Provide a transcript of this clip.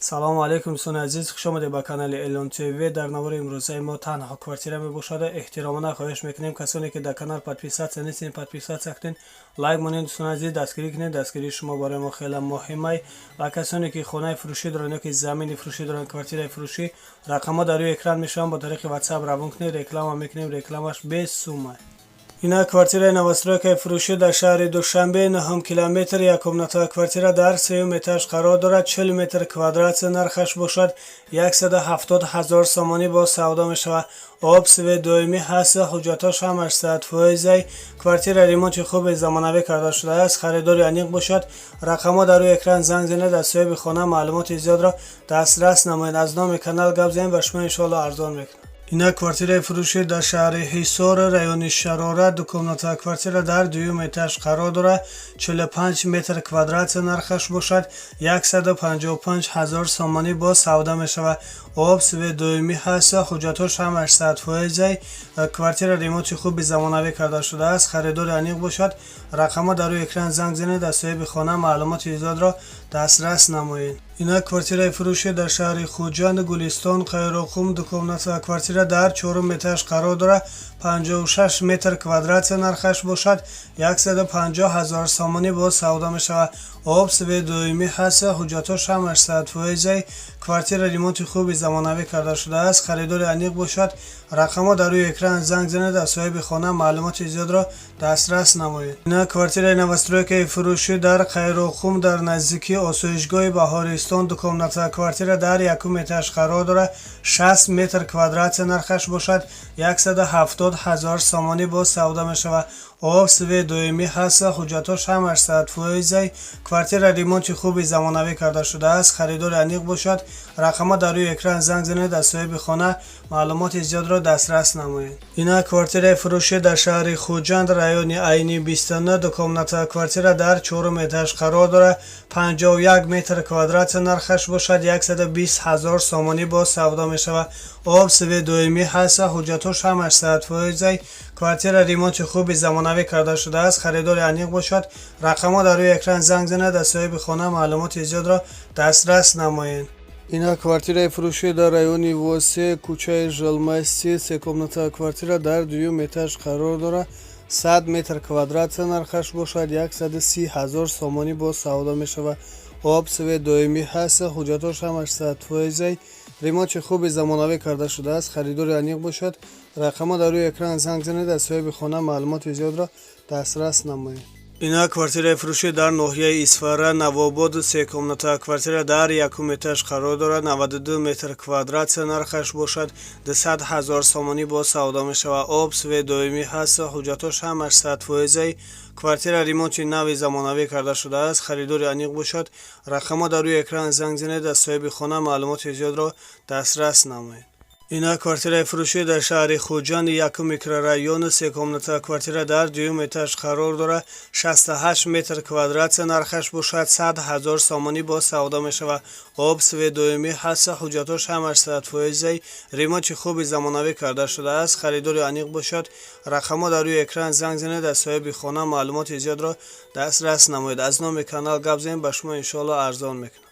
салому алайкум дӯстони азиз, хуш омадед ба канали Elon TV. дар навори имрӯзаи мо танҳо квартира мебошад. эҳтиромона хоҳиш мекунем касоне ки дар канал подписатсия нестин, подписатсия кунед, лайк монед. дӯстони азиз, дастгирӣ кунед. Дастгирии шумо барои мо хеле муҳимай. ва касоне ки хонаи фурӯшӣ доранд ё ки замини фурӯшӣ доранд, квартираи фурӯшӣ, рақамҳо дар рӯи экран мешаванд. Бо тариқи WhatsApp равон кунед, реклама мекунем, рекламаш без сумма. Ина квартираи новостройкаи фурӯшӣ дар шаҳри Душанбе, 9 километр, яккомнатовая квартира дар 3 этаж қарор дорад. 40 метр квадратия нархаш бошад. 170 000 сомонӣ бо савдо мешавад. об, свет доимӣ ҳаст, ҳуҷҷатош ҳамаш 100%. Квартира ремонти хуби замонавӣ карда шудааст. харидори аниқ бошад. рақамҳо дар рӯи экран занг занед, аз соҳиби хона маълумоти зиёдро дастрас намоед. аз номи канал гап занед, ба шумо иншоалло арзон мекунад. ина квартираи фурӯшӣ дар шаҳри Ҳисор, райони Шарора, дукомнатовая квартира дар 2 этаж қарор дорад. 45 метр квадратия нархаш бошад. 155 000 сомонӣ бо савда мешавад. об, свет доимӣ ҳаст, ҳуҷҷатош ҳамаш 100%. квартира ремонти хуби замонавӣ карда шудааст. харидори аниқ бошад. рақамҳо дар рӯи экран занг занед, аз соҳиби хона маълумоти зиёдро дастрас намоед. ина квартираи фурӯшӣ дар шаҳри Хуҷанд, Гулистон, Қайроқум, дукомнатовая квартира дар 4 этаж қарор дорад. 56 метр квадратия нархаш бошад. 150 000 сомонӣ бо савдо мешавад. об, свет доимӣ ҳаст, ҳуҷҷатош ҳамаш 100%. квартира ремонти хуби замонавӣ карда шудааст. харидори аниқ бошад. рақамҳо дар рӯи экран занг занед, аз соҳиби хона маълумоти зиёдро дастрас намоед. ина квартираи новостройкаи фурӯшӣ дар Қайроқум, дар наздикии осоишгоҳи Баҳористон, дукомнатовая квартира дар 1 этаж қарор дорад. 60 метр квадратия нархаш бошад. 170 000 сомонӣ бо савда мешавад. об, свет доимӣ ҳаст, ҳуҷҷатош ҳамаш 100%. квартира ремонти хуби замонавӣ карда шудааст. харидори аниқ бошад. рақамҳо дар рӯи экран занг занед, аз соҳиби хона маълумоти зиёдро дастрас намоед. ина квартираи фурӯшӣ дар шаҳри Хуҷанд, райони Айни 29, дукомнатовая квартира дар 4 этаж қарор дорад. 51 метр квадратия нархаш бошад. 120 000 сомонӣ бо савдо мешавад. об, свет доимӣ ҳаст, ҳуҷҷатош ҳамаш 100%. квартира ремонти хуби замонавӣ карда шудааст. харидори аниқ бошад. рақамҳо дар рӯи экран занг занед, аз соҳиби хона маълумоти зиёдро дастрас намоед. ина квартираи фурӯшӣ дар райони Восе, кӯчаи Жылмасти, 3комнатовая квартира дар 2 этаж қарор дорад. 100 метр квадратия нархаш бошад. 130 000 сомонӣ бо савдо мешавад. об, свет доимӣ ҳаст, ҳуҷҷатош ҳамаш 100%. ремонти хуби замонавӣ карда шудааст. харидори аниқ бошад. рақамҳо дар рӯи экран занг занед, аз соҳиби хона маълумоти зиёдро дастрас намоед. ина квартираи фурӯшӣ дар ноҳияи Исфара, Навобод, 3комнатовая квартира дар 1 этаж қарор дорад. 92 метр квадратия нархаш бошад. 200 000 сомонӣ бо савдо мешавад. об, свет доимӣ ҳаст, ҳуҷҷатош ҳамаш 100%. квартира ремонти нави замонавӣ карда шудааст. харидори аниқ бошад. рақамҳо дар рӯи экран занг занед, аз соҳиби хона маълумоти зиёдро дастрас намоед. ина квартираи фурӯшӣ дар шаҳри Хуҷанд, 1 микрорайон, 3комнатовая квартира дар 2 этаж қарор дорад. 68 метр квадратия нархаш бошад. 100 000 сомонӣ бо савдо мешавад. об, свет доимӣ ҳаст, ҳуҷҷатош ҳамаш 100%. ремонти хуби замонавӣ карда шудааст. харидори аниқ бошад. рақамҳо дар рӯи экран занг занед, аз соҳиби хона маълумоти зиёдро дастрас намоед. аз номи канал гап занед, ба шумо иншоалло арзон мекунад.